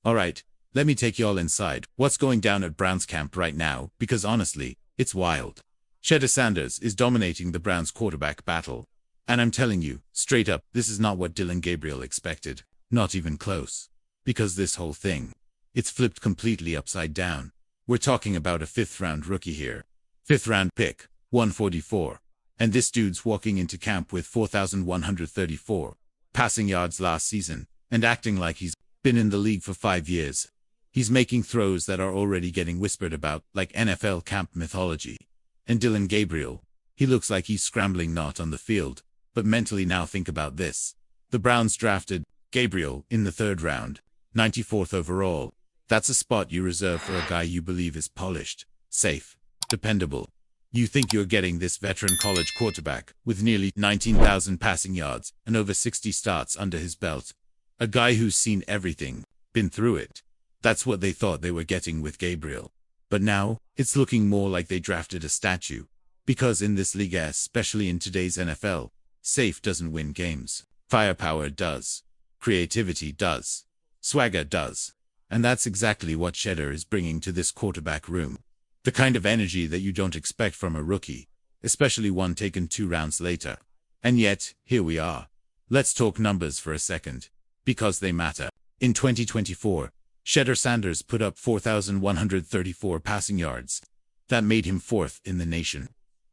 Alright, let me take y'all inside what's going down at Browns camp right now, because honestly, it's wild. Shedeur Sanders is dominating the Browns quarterback battle. And I'm telling you, straight up, this is not what Dillon Gabriel expected. Not even close. Because this whole thing, it's flipped completely upside down. We're talking about a 5th-round rookie here. 5th-round pick, 144. And this dude's walking into camp with 4,134 passing yards last season, and acting like he's been in the league for 5 years. He's making throws that are already getting whispered about like NFL camp mythology. And Dillon Gabriel, he looks like he's scrambling not on the field, but mentally. Now think about this. The Browns drafted Gabriel in the 3rd round, 94th overall. That's a spot you reserve for a guy you believe is polished, safe, dependable. You think you're getting this veteran college quarterback with nearly 19,000 passing yards and over 60 starts under his belt. A guy who's seen everything, been through it. That's what they thought they were getting with Gabriel. But now, it's looking more like they drafted a statue. Because in this league, especially in today's NFL, safe doesn't win games. Firepower does. Creativity does. Swagger does. And that's exactly what Shedeur is bringing to this quarterback room. The kind of energy that you don't expect from a rookie, especially one taken 2 rounds later. And yet, here we are. Let's talk numbers for a second. Because they matter. In 2024, Shedeur Sanders put up 4,134 passing yards. That made him 4th in the nation.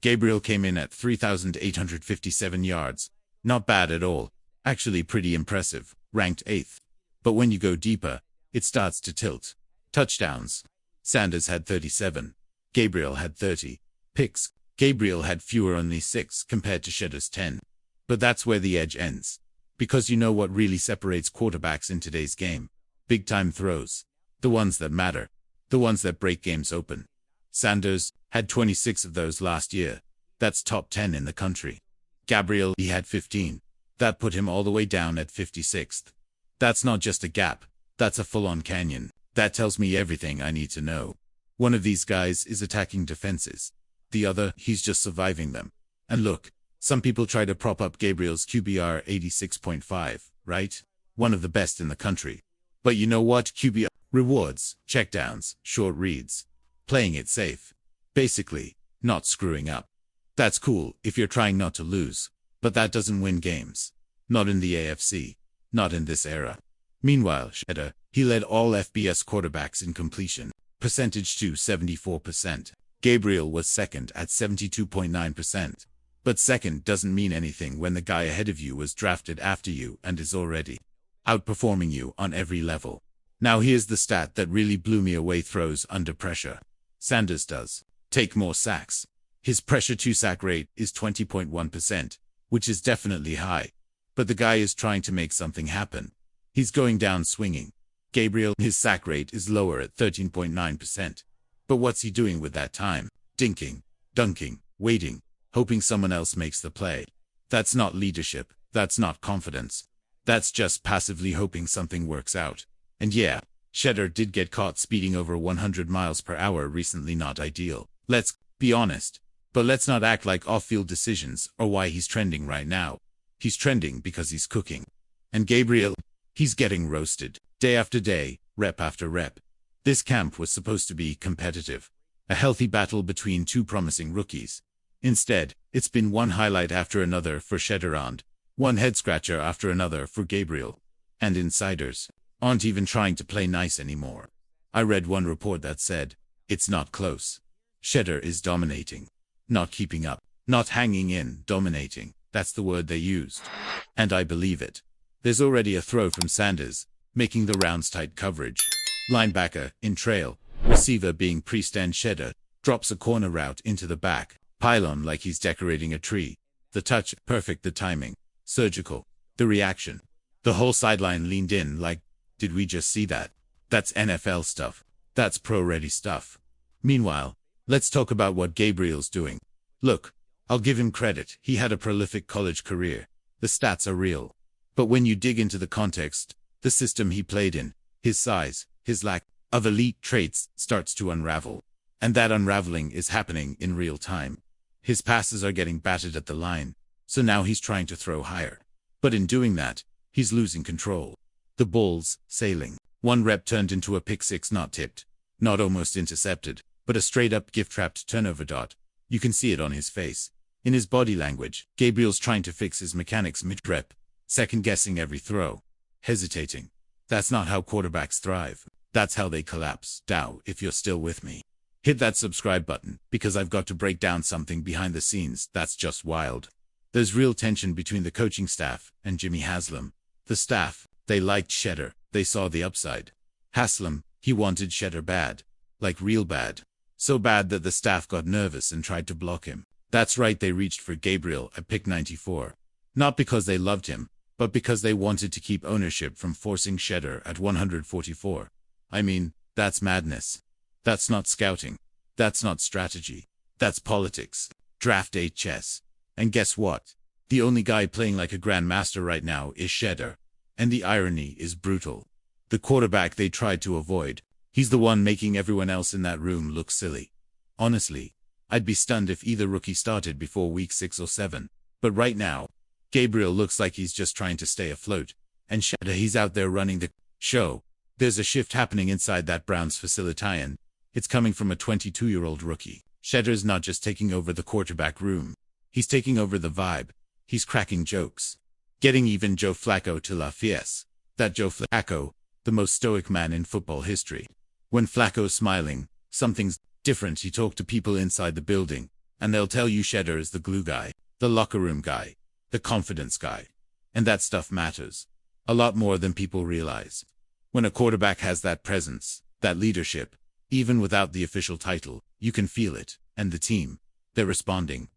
Gabriel came in at 3,857 yards. Not bad at all. Actually pretty impressive, ranked 8th. But when you go deeper, it starts to tilt. Touchdowns. Sanders had 37. Gabriel had 30. Picks. Gabriel had fewer, only 6 compared to Shedeur's 10. But that's where the edge ends. Because you know what really separates quarterbacks in today's game? Big-time throws. The ones that matter. The ones that break games open. Sanders had 26 of those last year. That's top 10 in the country. Gabriel, he had 15. That put him all the way down at 56th. That's not just a gap. That's a full-on canyon. That tells me everything I need to know. One of these guys is attacking defenses. The other, he's just surviving them. And look, some people try to prop up Gabriel's QBR 86.5, right? One of the best in the country. But you know what? QBR rewards, checkdowns, short reads. Playing it safe. Basically, not screwing up. That's cool if you're trying not to lose. But that doesn't win games. Not in the AFC. Not in this era. Meanwhile, Shedeur, he led all FBS quarterbacks in completion percentage to 74%. Gabriel was 2nd at 72.9%. But 2nd doesn't mean anything when the guy ahead of you was drafted after you and is already outperforming you on every level. Now here's the stat that really blew me away: throws under pressure. Sanders does take more sacks. His pressure to sack rate is 20.1%, which is definitely high. But the guy is trying to make something happen. He's going down swinging. Gabriel, his sack rate is lower at 13.9%. But what's he doing with that time? Dinking, dunking, waiting, hoping someone else makes the play. That's not leadership. That's not confidence. That's just passively hoping something works out. And yeah, Shedeur did get caught speeding over 100 miles per hour recently. Not ideal. Let's be honest. But let's not act like off-field decisions are why he's trending right now. He's trending because he's cooking. And Gabriel, he's getting roasted. Day after day, rep after rep. This camp was supposed to be competitive. A healthy battle between 2 promising rookies. Instead, it's been one highlight after another for Shedeur and one head-scratcher after another for Gabriel. And insiders aren't even trying to play nice anymore. I read one report that said, it's not close. Shedeur is dominating. Not keeping up. Not hanging in, dominating. That's the word they used. And I believe it. There's already a throw from Sanders, making the rounds tight coverage. Linebacker, in trail. Receiver being Priest, and Shedeur drops a corner route into the back. Pylon like he's decorating a tree. The touch, perfect. The timing, surgical. The reaction. The whole sideline leaned in like, did we just see that? That's NFL stuff. That's pro-ready stuff. Meanwhile, let's talk about what Gabriel's doing. Look, I'll give him credit. He had a prolific college career. The stats are real. But when you dig into the context, the system he played in, his size, his lack of elite traits starts to unravel. And that unraveling is happening in real time. His passes are getting battered at the line, so now he's trying to throw higher. But in doing that, he's losing control. The ball's sailing. One rep turned into a pick six, not tipped, not almost intercepted, but a straight-up gift-trapped turnover dart. You can see it on his face. In his body language, Gabriel's trying to fix his mechanics mid-rep, second-guessing every throw, hesitating. That's not how quarterbacks thrive. That's how they collapse. Dow, if you're still with me, hit that subscribe button, because I've got to break down something behind the scenes that's just wild. There's real tension between the coaching staff and Jimmy Haslam. The staff, they liked Shedder. They saw the upside. Haslam, he wanted Shedder bad. Like real bad. So bad that the staff got nervous and tried to block him. That's right, they reached for Gabriel at pick 94. Not because they loved him, but because they wanted to keep ownership from forcing Shedder at 144. I mean, that's madness. That's not scouting. That's not strategy. That's politics. Draft day chess. And guess what? The only guy playing like a grandmaster right now is Shedder. And the irony is brutal. The quarterback they tried to avoid, he's the one making everyone else in that room look silly. Honestly, I'd be stunned if either rookie started before week 6 or 7. But right now, Gabriel looks like he's just trying to stay afloat. And Shedder, he's out there running the show. There's a shift happening inside that Browns facility, and it's coming from a 22-year-old rookie. Shedder's not just taking over the quarterback room. He's taking over the vibe. He's cracking jokes. Getting even Joe Flacco to la fiesta. That Joe Flacco, the most stoic man in football history. When Flacco's smiling, something's different. He talked to people inside the building, and they'll tell you Shedder is the glue guy, the locker room guy, the confidence guy. And that stuff matters. A lot more than people realize. When a quarterback has that presence, that leadership, even without the official title, you can feel it. And the team, they're responding.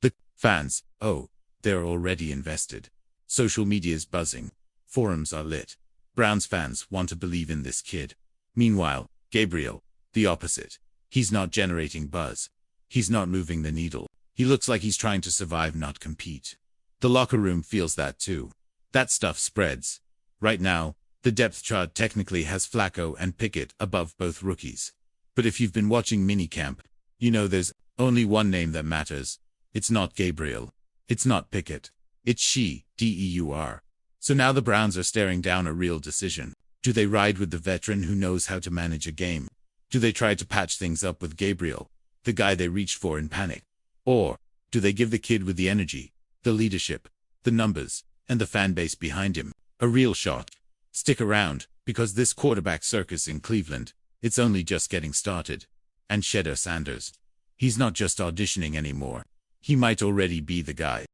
The fans, oh, they're already invested. Social media's buzzing. Forums are lit. Browns fans want to believe in this kid. Meanwhile, Gabriel, the opposite. He's not generating buzz. He's not moving the needle. He looks like he's trying to survive, not compete. The locker room feels that too. That stuff spreads. Right now, the depth chart technically has Flacco and Pickett above both rookies. But if you've been watching minicamp, you know there's only one name that matters. It's not Gabriel. It's not Pickett. It's she, Deur. So now the Browns are staring down a real decision. Do they ride with the veteran who knows how to manage a game? Do they try to patch things up with Gabriel, the guy they reached for in panic? Or do they give the kid with the energy, the leadership, the numbers, and the fan base behind him a real shot? Stick around, because this quarterback circus in Cleveland, it's only just getting started. And Shedder Sanders, he's not just auditioning anymore. He might already be the guy.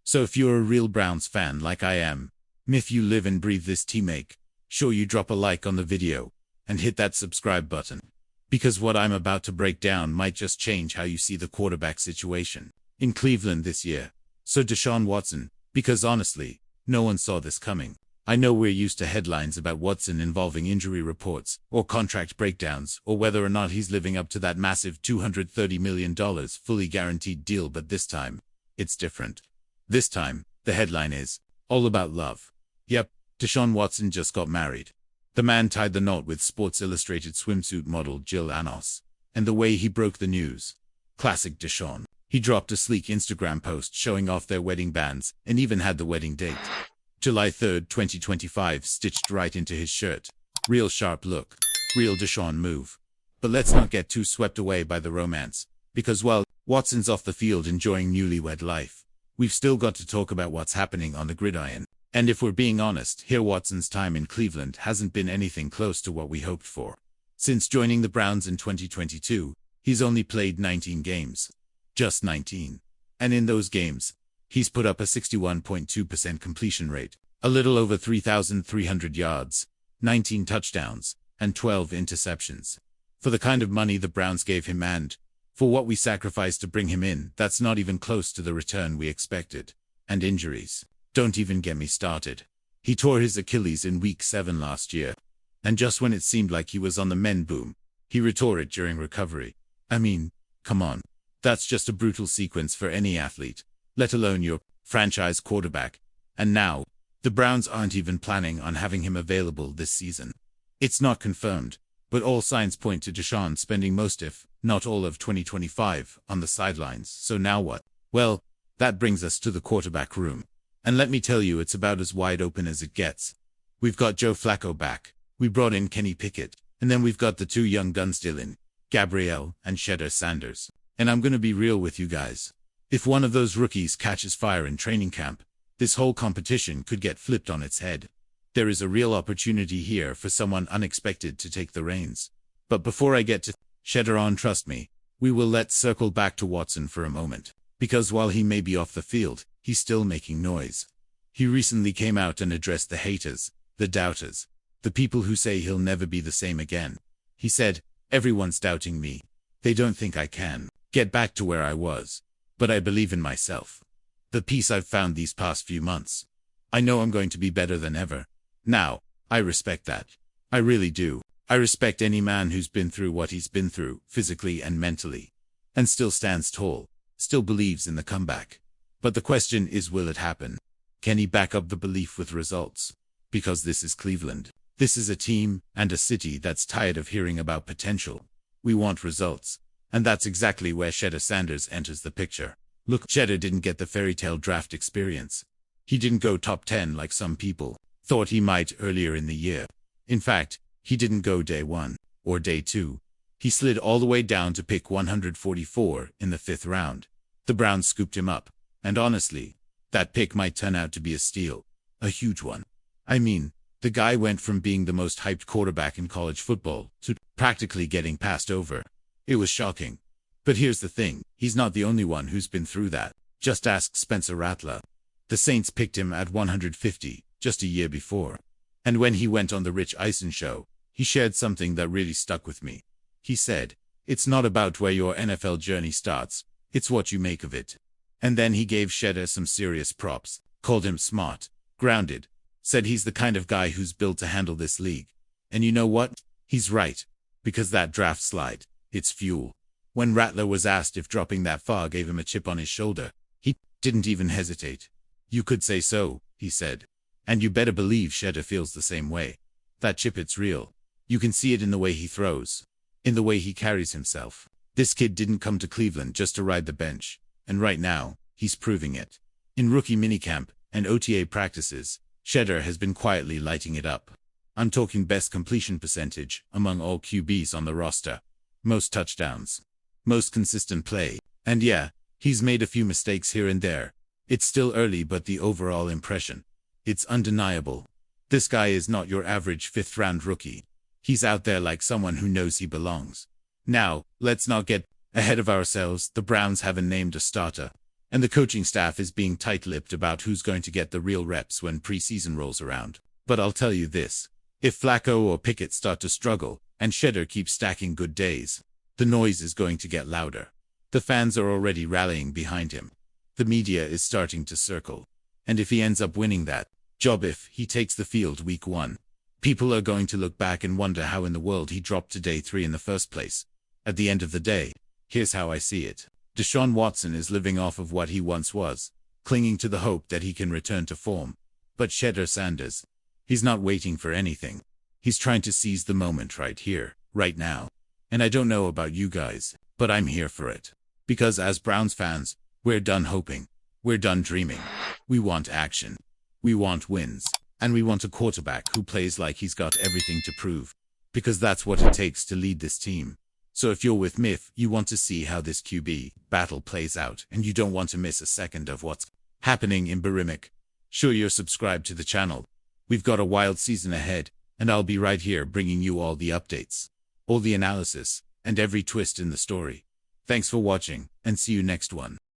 So if you're a real Browns fan like I am, if you live and breathe this team, make sure you drop a like on the video and hit that subscribe button. Because what I'm about to break down might just change how you see the quarterback situation in Cleveland this year. So Deshaun Watson, because honestly, no one saw this coming. I know we're used to headlines about Watson involving injury reports, or contract breakdowns, or whether or not he's living up to that massive $230 million fully guaranteed deal, but this time, it's different. This time, the headline is all about love. Yep, Deshaun Watson just got married. The man tied the knot with Sports Illustrated swimsuit model Jill Anos. And the way he broke the news. Classic Deshaun. He dropped a sleek Instagram post showing off their wedding bands, and even had the wedding date. July 3, 2025, stitched right into his shirt. Real sharp look. Real Deshaun move. But let's not get too swept away by the romance. Because while Watson's off the field enjoying newlywed life, we've still got to talk about what's happening on the gridiron. And if we're being honest, here Watson's time in Cleveland hasn't been anything close to what we hoped for. Since joining the Browns in 2022, he's only played 19 games. Just 19. And in those games, he's put up a 61.2% completion rate, a little over 3,300 yards, 19 touchdowns, and 12 interceptions. For the kind of money the Browns gave him and for what we sacrificed to bring him in, that's not even close to the return we expected. And injuries. Don't even get me started. He tore his Achilles in week 7 last year. And just when it seemed like he was on the mend, boom, he tore it during recovery. I mean, come on. That's just a brutal sequence for any athlete, let alone your franchise quarterback. And now, the Browns aren't even planning on having him available this season. It's not confirmed, but all signs point to Deshaun spending most, if not all, of 2025 on the sidelines. So now what? Well, that brings us to the quarterback room. And let me tell you, it's about as wide open as it gets. We've got Joe Flacco back. We brought in Kenny Pickett, and then we've got the two young guns still in, Gabriel and Shedeur Sanders. And I'm gonna be real with you guys. If one of those rookies catches fire in training camp, this whole competition could get flipped on its head. There is a real opportunity here for someone unexpected to take the reins. But before I get to Shedeur on, trust me, we will let's circle back to Watson for a moment. Because while he may be off the field, he's still making noise. He recently came out and addressed the haters, the doubters, the people who say he'll never be the same again. He said, "Everyone's doubting me. They don't think I can get back to where I was. But I believe in myself. The peace I've found these past few months. I know I'm going to be better than ever." Now, I respect that. I really do. I respect any man who's been through what he's been through, physically and mentally, and still stands tall, still believes in the comeback. But the question is, will it happen? Can he back up the belief with results? Because this is Cleveland. This is a team and a city that's tired of hearing about potential. We want results. And that's exactly where Shedeur Sanders enters the picture. Look, Shedeur didn't get the fairy tale draft experience. He didn't go top 10 like some people thought he might earlier in the year. In fact, he didn't go day 1 or day 2. He slid all the way down to pick 144 in the 5th round. The Browns scooped him up, and honestly, that pick might turn out to be a steal, a huge one. I mean, the guy went from being the most hyped quarterback in college football to practically getting passed over. It was shocking. But here's the thing, he's not the only one who's been through that. Just ask Spencer Rattler. The Saints picked him at 150 just a year before. And when he went on the Rich Eisen show, he shared something that really stuck with me. He said, "It's not about where your NFL journey starts, it's what you make of it." And then he gave Shedeur some serious props, called him smart, grounded, said he's the kind of guy who's built to handle this league. And you know what? He's right. Because that draft slide, it's fuel. When Rattler was asked if dropping that far gave him a chip on his shoulder, he didn't even hesitate. "You could say so," he said. And you better believe Shedeur feels the same way. That chip, it's real. You can see it in the way he throws, in the way he carries himself. This kid didn't come to Cleveland just to ride the bench. And right now, he's proving it. In rookie minicamp and OTA practices, Shedeur has been quietly lighting it up. I'm talking best completion percentage among all QBs on the roster. Most touchdowns. Most consistent play. And yeah, he's made a few mistakes here and there. It's still early, but the overall impression, it's undeniable. This guy is not your average 5th-round rookie. He's out there like someone who knows he belongs. Now, let's not get ahead of ourselves. The Browns haven't named a starter, and the coaching staff is being tight-lipped about who's going to get the real reps when preseason rolls around. But I'll tell you this. If Flacco or Pickett start to struggle, and Shedeur keeps stacking good days, the noise is going to get louder. The fans are already rallying behind him. The media is starting to circle. And if he ends up winning that job, if he takes the field week 1, people are going to look back and wonder how in the world he dropped to day 3 in the first place. At the end of the day, here's how I see it. Deshaun Watson is living off of what he once was, clinging to the hope that he can return to form. But Shedeur Sanders, he's not waiting for anything. He's trying to seize the moment right here, right now. And I don't know about you guys, but I'm here for it. Because as Browns fans, we're done hoping. We're done dreaming. We want action. We want wins. And we want a quarterback who plays like he's got everything to prove. Because that's what it takes to lead this team. So if you're with me, if you want to see how this QB battle plays out, and you don't want to miss a second of what's happening in Birimic, sure you're subscribed to the channel. We've got a wild season ahead, and I'll be right here bringing you all the updates, all the analysis, and every twist in the story. Thanks for watching, and see you next one.